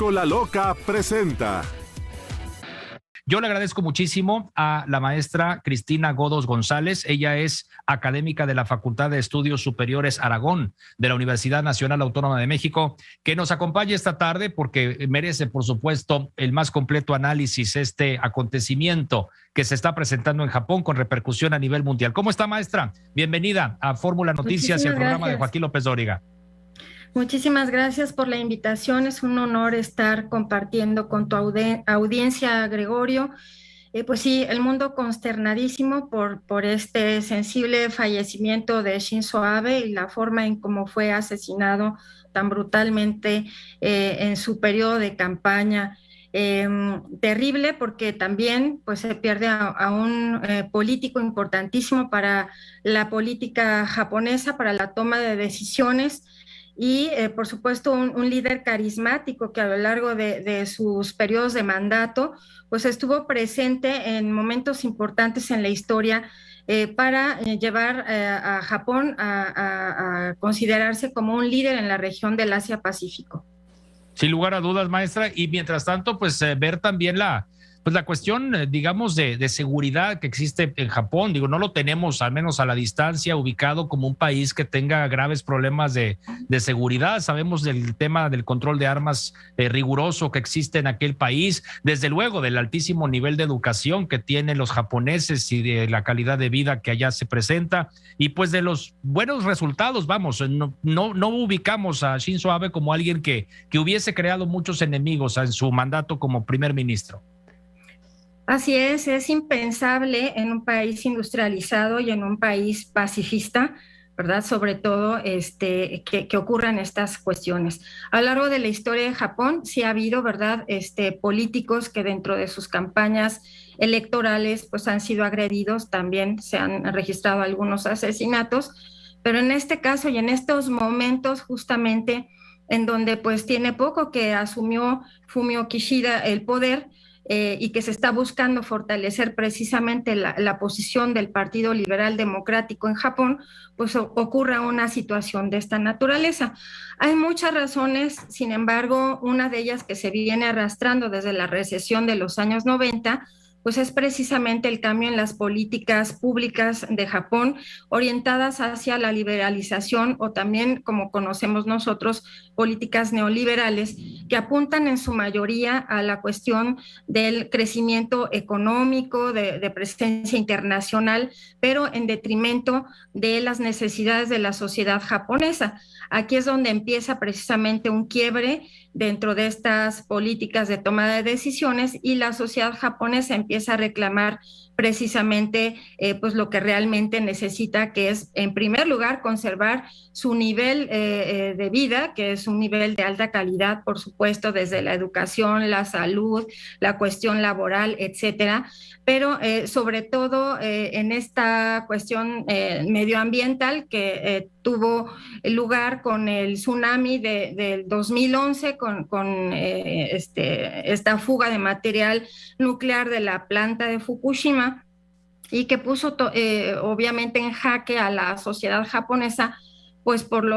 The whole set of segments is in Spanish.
Brújula Loca presenta. Yo le agradezco muchísimo a la maestra Cristina Godos González. Ella es académica de la Facultad de Estudios Superiores Aragón de la Universidad Nacional Autónoma de México, que nos acompañe esta tarde porque merece, por supuesto, el más completo análisis este acontecimiento que se está presentando en Japón con repercusión a nivel mundial. ¿Cómo está, maestra? Bienvenida a Fórmula Noticias y al programa de Joaquín López Dóriga. Muchísimas gracias por la invitación. Es un honor estar compartiendo con tu audiencia, Gregorio. Pues sí, el mundo consternadísimo por este sensible fallecimiento de Shinzo Abe y la forma en cómo fue asesinado tan brutalmente en su periodo de campaña. Terrible porque también pues se pierde a un político importantísimo para la política japonesa, para la toma de decisiones. Y por supuesto un líder carismático que a lo largo de sus periodos de mandato pues estuvo presente en momentos importantes en la historia para llevar a Japón a considerarse como un líder en la región del Asia-Pacífico. Sin lugar a dudas, maestra, y mientras tanto pues ver también la cuestión, digamos, de seguridad que existe en Japón. Digo, no lo tenemos, al menos a la distancia, ubicado como un país que tenga graves problemas de seguridad. Sabemos del tema del control de armas riguroso que existe en aquel país, desde luego del altísimo nivel de educación que tienen los japoneses y de la calidad de vida que allá se presenta, y pues de los buenos resultados. Vamos, no ubicamos a Shinzo Abe como alguien que hubiese creado muchos enemigos en su mandato como primer ministro. Así es impensable en un país industrializado y en un país pacifista, ¿verdad? Sobre todo que ocurran estas cuestiones. A lo largo de la historia de Japón sí ha habido, ¿verdad? Políticos que dentro de sus campañas electorales pues han sido agredidos, también se han registrado algunos asesinatos, pero en este caso y en estos momentos justamente en donde pues tiene poco que asumió Fumio Kishida el poder, y que se está buscando fortalecer precisamente la posición del Partido Liberal Democrático en Japón, pues ocurra una situación de esta naturaleza. Hay muchas razones, sin embargo, una de ellas que se viene arrastrando desde la recesión de los años 90, pues es precisamente el cambio en las políticas públicas de Japón orientadas hacia la liberalización o también, como conocemos nosotros, políticas neoliberales que apuntan en su mayoría a la cuestión del crecimiento económico, de presencia internacional, pero en detrimento de las necesidades de la sociedad japonesa. Aquí es donde empieza precisamente un quiebre dentro de estas políticas de toma de decisiones y la sociedad japonesa empieza a reclamar precisamente pues lo que realmente necesita, que es en primer lugar conservar su nivel de vida, que es un nivel de alta calidad, por supuesto, desde la educación, la salud, la cuestión laboral, etcétera, pero sobre todo en esta cuestión medioambiental que tuvo lugar con el tsunami del 2011, con esta fuga de material nuclear de la planta de Fukushima y que puso obviamente en jaque a la sociedad japonesa, pues por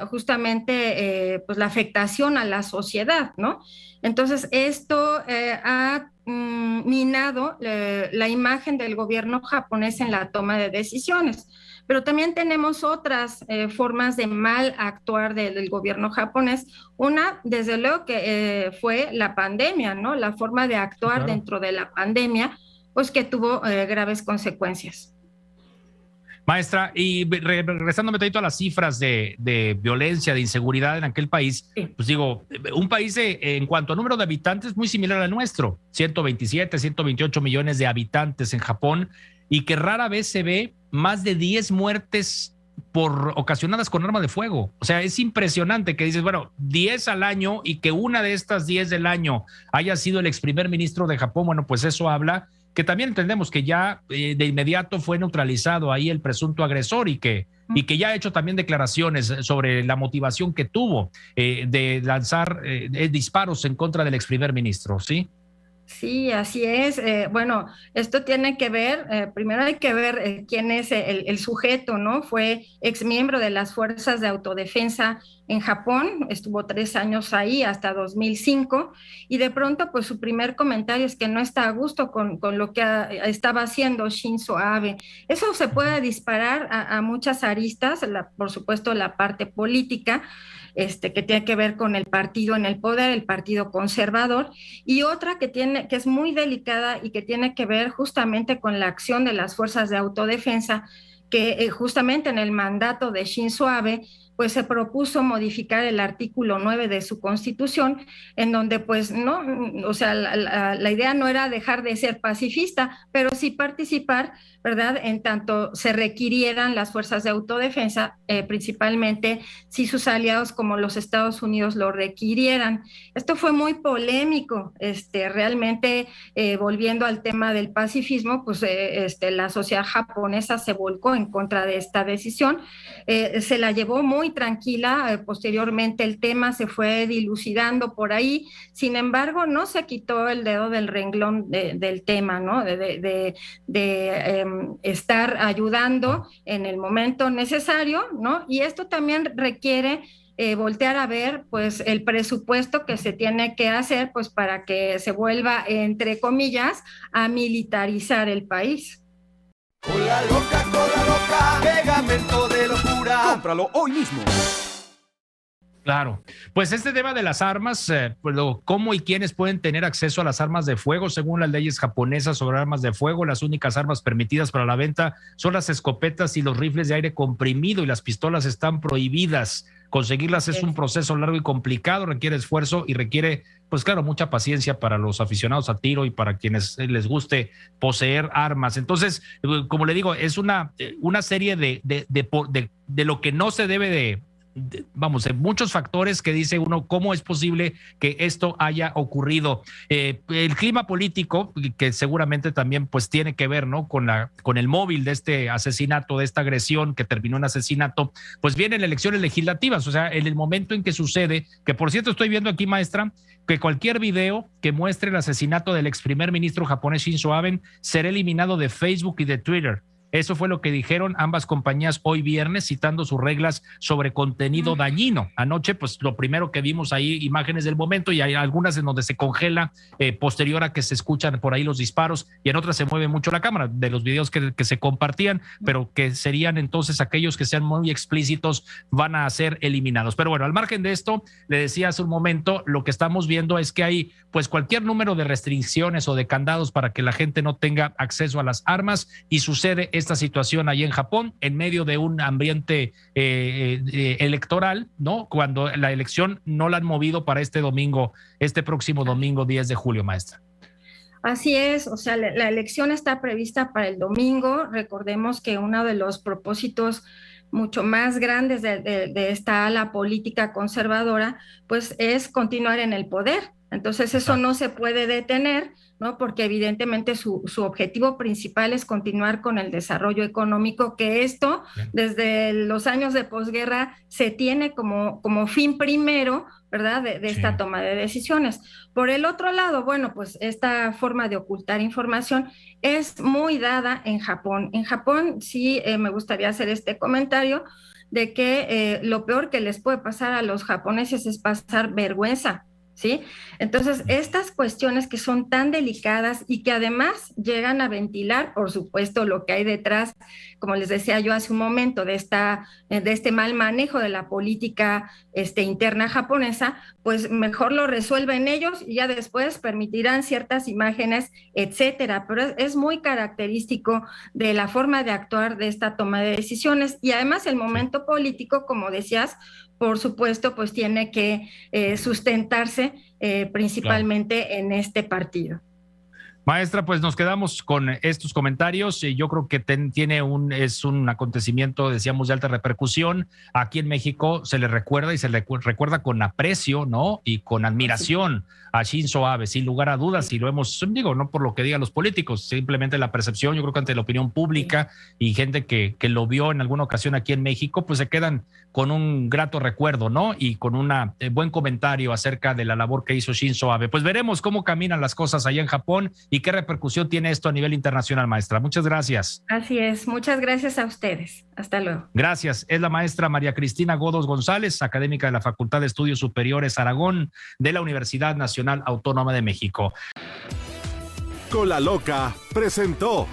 justamente pues la afectación a la sociedad, ¿no? Entonces esto ha minado la imagen del gobierno japonés en la toma de decisiones. Pero también tenemos otras formas de mal actuar del gobierno japonés. Una, desde luego, que fue la pandemia, ¿no? La forma de actuar claro. Dentro de la pandemia, pues que tuvo graves consecuencias. Maestra, y regresándome tantito a las cifras de violencia, de inseguridad en aquel país, sí. Pues digo, un país en cuanto a número de habitantes muy similar al nuestro, 127, 128 millones de habitantes en Japón, y que rara vez se ve más de 10 muertes ocasionadas con arma de fuego. O sea, es impresionante que dices, bueno, 10 al año y que una de estas 10 del año haya sido el ex primer ministro de Japón. Bueno, pues eso habla que también entendemos que ya de inmediato fue neutralizado ahí el presunto agresor y que ya ha hecho también declaraciones sobre la motivación que tuvo de lanzar disparos en contra del ex primer ministro, ¿sí? Sí, así es. Bueno, esto tiene que ver, primero hay que ver quién es el sujeto, ¿no? Fue ex miembro de las Fuerzas de Autodefensa en Japón, estuvo 3 años ahí hasta 2005 y de pronto pues su primer comentario es que no está a gusto con lo que estaba haciendo Shinzo Abe. Eso se puede disparar a muchas aristas, por supuesto la parte política, que tiene que ver con el partido en el poder, el partido conservador, y otra que es muy delicada y que tiene que ver justamente con la acción de las fuerzas de autodefensa, que justamente en el mandato de Shinzo Abe, pues se propuso modificar el artículo 9 de su constitución, en donde pues no, o sea, la idea no era dejar de ser pacifista, pero sí participar, ¿verdad? En tanto se requirieran las fuerzas de autodefensa, principalmente si sus aliados como los Estados Unidos lo requirieran. Esto fue muy polémico, realmente volviendo al tema del pacifismo, pues la sociedad japonesa se volcó en contra de esta decisión, se la llevó muy tranquila, posteriormente el tema se fue dilucidando por ahí, sin embargo no se quitó el dedo del renglón del tema, ¿no? De estar ayudando en el momento necesario, ¿no? Y esto también requiere voltear a ver pues el presupuesto que se tiene que hacer pues para que se vuelva, entre comillas, a militarizar el país. Cola loca, pegamento de locura. Cómpralo hoy mismo. Claro, pues este tema de las armas, pues cómo y quiénes pueden tener acceso a las armas de fuego, según las leyes japonesas sobre armas de fuego, las únicas armas permitidas para la venta son las escopetas y los rifles de aire comprimido, y las pistolas están prohibidas. Conseguirlas es un proceso largo y complicado, requiere esfuerzo y requiere, pues claro, mucha paciencia para los aficionados a tiro y para quienes les guste poseer armas. Entonces, como le digo, es una serie de lo que no se debe de muchos factores que dice uno cómo es posible que esto haya ocurrido. El clima político, que seguramente también pues tiene que ver, ¿no? con el móvil de este asesinato, de esta agresión que terminó en asesinato, pues vienen elecciones legislativas, o sea, en el momento en que sucede, que por cierto estoy viendo aquí, maestra, que cualquier video que muestre el asesinato del ex primer ministro japonés Shinzo Abe será eliminado de Facebook y de Twitter. Eso fue lo que dijeron ambas compañías hoy viernes, citando sus reglas sobre contenido dañino. Anoche, pues lo primero que vimos ahí, imágenes del momento, y hay algunas en donde se congela posterior a que se escuchan por ahí los disparos, y en otras se mueve mucho la cámara, de los videos que se compartían, pero que serían entonces aquellos que sean muy explícitos van a ser eliminados. Pero bueno, al margen de esto, le decía hace un momento, lo que estamos viendo es que hay pues cualquier número de restricciones o de candados para que la gente no tenga acceso a las armas, y sucede esta situación ahí en Japón en medio de un ambiente electoral, ¿no? Cuando la elección no la han movido para este próximo domingo 10 de julio, maestra. Así es, o sea, la elección está prevista para el domingo. Recordemos que uno de los propósitos mucho más grandes de esta ala política conservadora, pues es continuar en el poder. Entonces eso no se puede detener, ¿no? Porque evidentemente su objetivo principal es continuar con el desarrollo económico, que esto desde los años de posguerra se tiene como fin primero, ¿verdad? De esta toma de decisiones. Por el otro lado, bueno, pues esta forma de ocultar información es muy dada en Japón. En Japón sí me gustaría hacer este comentario de que lo peor que les puede pasar a los japoneses es pasar vergüenza, ¿sí? Entonces, estas cuestiones que son tan delicadas y que además llegan a ventilar, por supuesto, lo que hay detrás, como les decía yo hace un momento, de este mal manejo de la política interna japonesa, pues mejor lo resuelven ellos y ya después permitirán ciertas imágenes, etcétera. Pero es muy característico de la forma de actuar de esta toma de decisiones, y además el momento político, como decías, por supuesto, pues tiene que sustentarse principalmente en este partido. Maestra, pues nos quedamos con estos comentarios. Yo creo que es un acontecimiento, decíamos, de alta repercusión. Aquí en México se le recuerda y se le recuerda con aprecio, ¿no? Y con admiración a Shinzo Abe, sin lugar a dudas. Y lo hemos, digo, no por lo que digan los políticos, simplemente la percepción, yo creo que ante la opinión pública y gente que lo vio en alguna ocasión aquí en México, pues se quedan con un grato recuerdo, ¿no? Y con un buen comentario acerca de la labor que hizo Shinzo Abe. Pues veremos cómo caminan las cosas allá en Japón y qué repercusión tiene esto a nivel internacional, maestra. Muchas gracias. Así es, muchas gracias a ustedes. Hasta luego. Gracias. Es la maestra María Cristina Godos González, académica de la Facultad de Estudios Superiores Aragón de la Universidad Nacional Autónoma de México. Con la Loca presentó